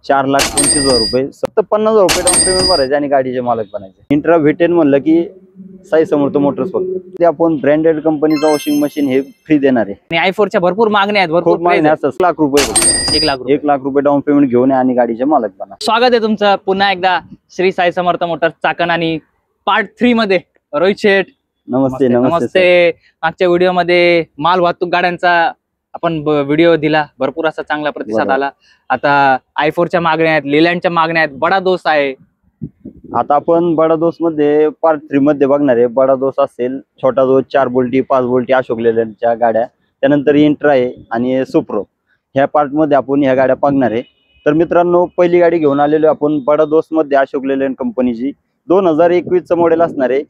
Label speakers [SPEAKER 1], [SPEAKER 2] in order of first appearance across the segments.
[SPEAKER 1] 4,25,000 रुपये, फक्त 50,000 रुपये डाऊन पेमेंट भरायचे आणि गाडीचे मालक बनायचे। इंट्रा V10 म्हणलं की साई समर्थ मोटर्स फक्त ते आपण ब्रँडेड कंपनीचा वॉशिंग मशीन हे फ्री देणार आहे।
[SPEAKER 2] आणि i4 च्या भरपूर मागण्या आहेत, भरपूर
[SPEAKER 1] मागण्या असतात। 1 लाख रुपये फक्त
[SPEAKER 2] 1
[SPEAKER 1] लाख रुपये डाऊन पेमेंट घेऊन आणि गाडीचे मालक बना।
[SPEAKER 2] स्वागत आहे तुमचं पुन्हा एकदा श्री साई समर्थ मोटर्स चाकण आणि पार्ट 3 मध्ये। रोहित शेठ
[SPEAKER 1] नमस्ते।
[SPEAKER 2] नमस्ते। मागच्या व्हिडिओ मध्ये माल वाहतूक गाड्यांचा आपण व्हिडिओ दिला, भरपूर असा चांगला प्रतिसाद आला। आता i4 च्या मागण्या आहेत, लेलँडच्या मागण्या आहेत, बडा दोस्त आहे।
[SPEAKER 1] आता आपण बडा दोस्त मध्ये पार्ट 3 मध्ये बघणार आहे। बडा दोस्त असेल, छोटा दोस्त 4 बोल्टी 5 बोल्टी अशोक लेलँडच्या गाड्या, त्यानंतर इंट्रा आहे आणि सुप्रो, ह्या पार्ट मध्ये आपण ह्या गाड्या बघणार आहे। तर मित्रांनो, पहिली गाडी घेऊन आलेलो आपण बडा दोस्त मध्ये अशोक लेलँड कंपनीची 2021 चं मॉडेल असणार आहे।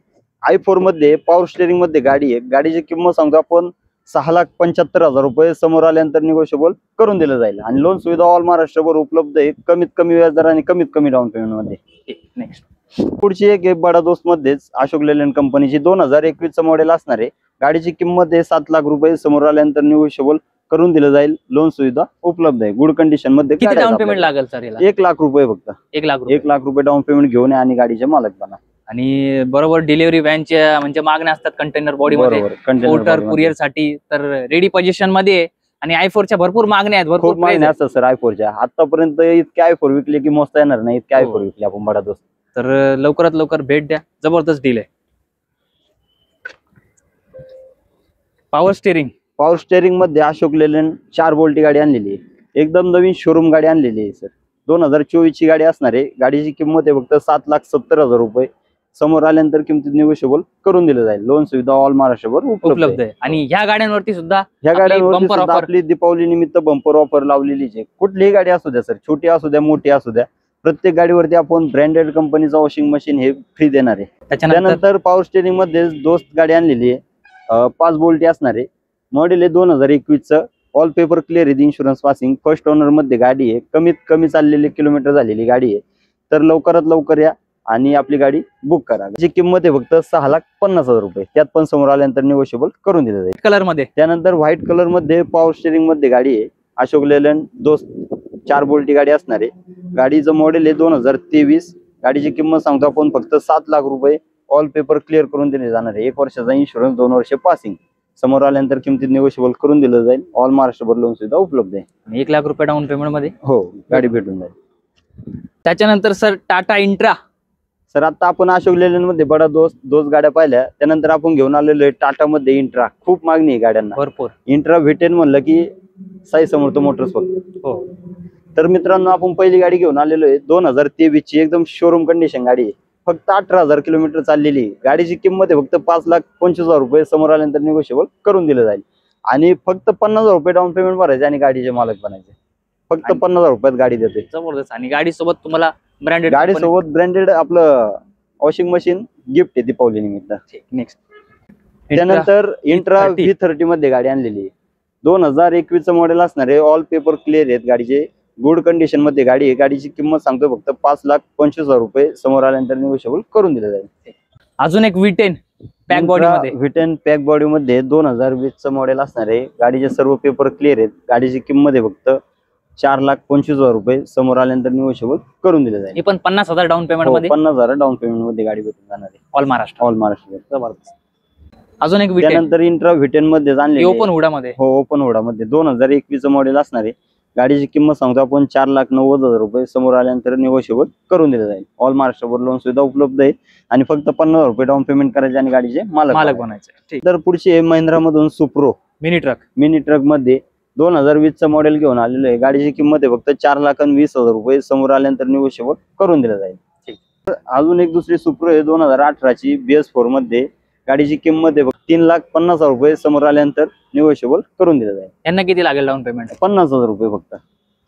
[SPEAKER 1] i4 मध्ये पॉवर स्टेअरिंग मध्ये गाडी आहे। गाडीची किंमत सांगतो आपण 6,75,000 रुपये, समोर आल्यानंतर निगोशिएबल करून दिलं जाईल आणि लोन सुविधा ऑल महाराष्ट्रभर उपलब्ध आहे, कमीत कमी व्याजदर आणि कमीत कमी डाऊन पेमेंट मध्ये।
[SPEAKER 2] नेक्स्ट
[SPEAKER 1] पुढची एक बडा दोस्त मध्येच अशोक लेलँड कंपनीची 2021 चं मॉडेल असणार आहे। गाडीची किंमत आहे 7 लाख रुपये, समोर आल्यानंतर निगोशिएबल करून दिलं जाईल, लोन सुविधा उपलब्ध आहे, गुड कंडिशन मध्ये।
[SPEAKER 2] किती डाऊन पेमेंट लागेल सर याला?
[SPEAKER 1] 1 लाख रुपये फक्त
[SPEAKER 2] 1 लाख
[SPEAKER 1] रुपये डाऊन पेमेंट घेऊन आणि गाडीचे मालक बना।
[SPEAKER 2] आणि बरोबर डिलिव्हरी व्हॅनच्या म्हणजे मागण्या असतात कंटेनर बॉडी मध्ये, पोर्टर कुरिअर साठी, तर रेडी पोझिशन मध्ये। आणि i4 च्या भरपूर मागण्या आहेत, भरपूर
[SPEAKER 1] मागण्या असतात सर i4 च्या। आतापर्यंत इतके i4 विकले की मोजता येणार नाही, इतके i4 विकले आपण बडा दोस्त।
[SPEAKER 2] तर लवकरात लवकर भेट द्या, जबरदस्त डील आहे। पॉवर स्टेअरिंग मध्ये अशोक लेलँड 4 बोल्टी गाडी आणलेली आहे, एकदम नवीन शोरूम गाडी आणलेली आहे सर। 2024 ची गाडी असणार आहे। गाडीची किंमत आहे फक्त 7,70,000 रुपये, समोर आल्यानंतर किमतीत निगोशिएबल करून दिलं जाईल, लोन सुविधा ऑल महाराष्ट्रभर उपलब्ध आहे। आणि ह्या गाड्यांवरती सुद्धा
[SPEAKER 1] आपली दीपावली निमित्त बंपर ऑफर लावलेली आहे। कुठलीही गाडी असू द्या सर, छोटी असू द्या मोठी असू द्या, प्रत्येक गाडीवरती आपण ब्रँडेड कंपनीचा वॉशिंग मशीन हे फ्री देणार आहे। त्यानंतर पॉवर स्टेअरिंग मध्ये दोस्त गाडी आणलेली आहे, 5 बोल्टी असणार आहे, मॉडेल आहे 2021 चं, ऑल पेपर क्लिअर आहे, इन्शुरन्स पासिंग, फर्स्ट ओनर मध्ये गाडी आहे, कमीत कमी चाललेली किलोमीटर झालेली गाडी आहे। तर लवकरात लवकर या आणि आपली गाडी बुक करा। त्याची किंमत आहे फक्त 6,50,000 रुपये, त्यात पण समोर आल्यानंतर निगोशिएबल करून दिलं जाईल
[SPEAKER 2] कलर मध्ये। त्यानंतर
[SPEAKER 1] व्हाईट कलर मध्ये पॉवर स्टेअरिंग मध्ये गाडी आहे, अशोक लेलँड दोस्त 4 बोल्टी गाडी असणार आहे। गाडीचं मॉडेल आहे 2023, गाडीची किंमत सांगतो आपण फक्त 7 लाख रुपये, ऑल पेपर क्लिअर करून दिले जाणार आहे, 1 वर्षाचा इन्शुरन्स, 2 वर्ष पासिंग, समोर आल्यानंतर किमतीत निगोशिएबल करून दिलं जाईल, ऑल महाराष्ट्रभर लोन सुविधा उपलब्ध आहे।
[SPEAKER 2] 1 लाख रुपये डाऊन पेमेंट मध्ये
[SPEAKER 1] हो गाडी भेटून जाईल।
[SPEAKER 2] त्याच्यानंतर सर टाटा इंट्रा।
[SPEAKER 1] सर आता आपण अशोक लेलँड मध्ये बडा दोस्त गाड्या पाहिल्या, त्यानंतर आपण घेऊन आलेलो आहे टाटा मध्ये इंट्रा। खूप मागणी आहे गाड्यांना, भरपूर। इंट्रा V10 म्हणलं की साई समर्थ मोटर्स फक्त। हो, तर मित्रांनो, आपण पहिली गाडी घेऊन आलेलो आहे 2023 ची, एकदम शोरूम कंडिशन गाडी आहे, फक्त 18,000 किलोमीटर चाललेली। गाडीची किंमत आहे फक्त 5,25,000 रुपये, समोर आल्यानंतर निगोशिएबल करून दिलं जाईल आणि फक्त 50,000 रुपये डाऊन पेमेंट भरायचे आणि गाडीचे मालक बनायचे। फक्त 50,000 रुपयात गाडी देते,
[SPEAKER 2] जबरदस्त। आणि गाडी सोबत तुम्हाला ब्रँडेड,
[SPEAKER 1] गाडी सोबत ब्रँडेड आपलं वॉशिंग मशीन गिफ्ट आहे दीपावली निमित्त।
[SPEAKER 2] नेक्स्ट
[SPEAKER 1] त्यानंतर इंट्रा V30 मध्ये गाडी आणलेली आहे, 2021 चं मॉडेल असणार आहे, ऑल पेपर क्लिअर आहेत, गाडीचे गुड कंडिशन मध्ये गाडी आहे। गाडीची किंमत सांगतो फक्त 5,25,000 रुपये, समोर आल्यानंतर निगोशिएबल करून दिलं जाईल।
[SPEAKER 2] अजून एक V10 पॅक बॉडी मध्ये,
[SPEAKER 1] V10 पॅक बॉडी मध्ये 2020 चं मॉडेल असणार आहे। गाडीचे सर्व पेपर क्लिअर आहेत, गाडीची किंमत आहे फक्त 4,25,000 रुपये, समोर आल्यानंतर निगोशिएबल करून दिलं जाईल।
[SPEAKER 2] ही पण 50,000 डाऊन पेमेंट मध्ये,
[SPEAKER 1] 50,000 डाऊन पेमेंट मध्ये गाडी भेटून जाणार आहे, ऑल महाराष्ट्र।
[SPEAKER 2] जबरदस्त। अजून एक
[SPEAKER 1] त्यानंतर इंट्रा V10 मध्ये आणले,
[SPEAKER 2] ओपन हुडा मध्ये।
[SPEAKER 1] हो, ओपन हुडा मध्ये 2021 चं मॉडेल असणार आहे। गाडीची किंमत सांगतो आपण 4,90,000 रुपये, समोर आल्यानंतर निगोशिएबल करून दिलं जाईल, ऑल महाराष्ट्रभर लोन सुविधा उपलब्ध आहे आणि फक्त 50,000 रुपये डाऊन पेमेंट करायचे आणि गाडीचे मालक बनायचे। तर पुढची आहे महिंद्रा मधून सुप्रो मिनी ट्रक मध्ये 2020 चं मॉडेल घेऊन आलेलं आहे। गाडीची किंमत आहे फक्त 4,20,000 रुपये, समोर आल्यानंतर निगोशिएबल करून दिलं जाईल। अजून एक दुसरी सुप्रो आहे 2018 ची BS4 मध्ये, गाडीची किंमत आहे 3,50,000 रुपये, समोर आल्यानंतर निगोशिएबल करून दिलं जाईल।
[SPEAKER 2] यांना किती लागेल डाऊन पेमेंट?
[SPEAKER 1] 50,000 रुपये फक्त।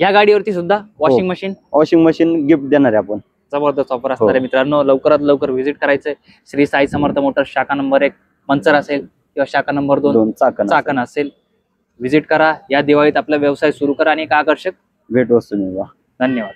[SPEAKER 2] या गाडीवरती सुद्धा वॉशिंग मशीन
[SPEAKER 1] गिफ्ट देणार आहे आपण,
[SPEAKER 2] जबरदस्त ऑफर असणार आहे। मित्रांनो, लवकरात लवकर व्हिजिट करायचंय श्री साई समर्थ मोटर्स, शाखा नंबर 1 मंचर असेल किंवा शाखा नंबर 2 चाकण असेल, व्हिजिट करा। या दिवाळीत आपला व्यवसाय सुरू करा आणि एक आकर्षक
[SPEAKER 1] भेट वस्तू मिळवा।
[SPEAKER 2] धन्यवाद।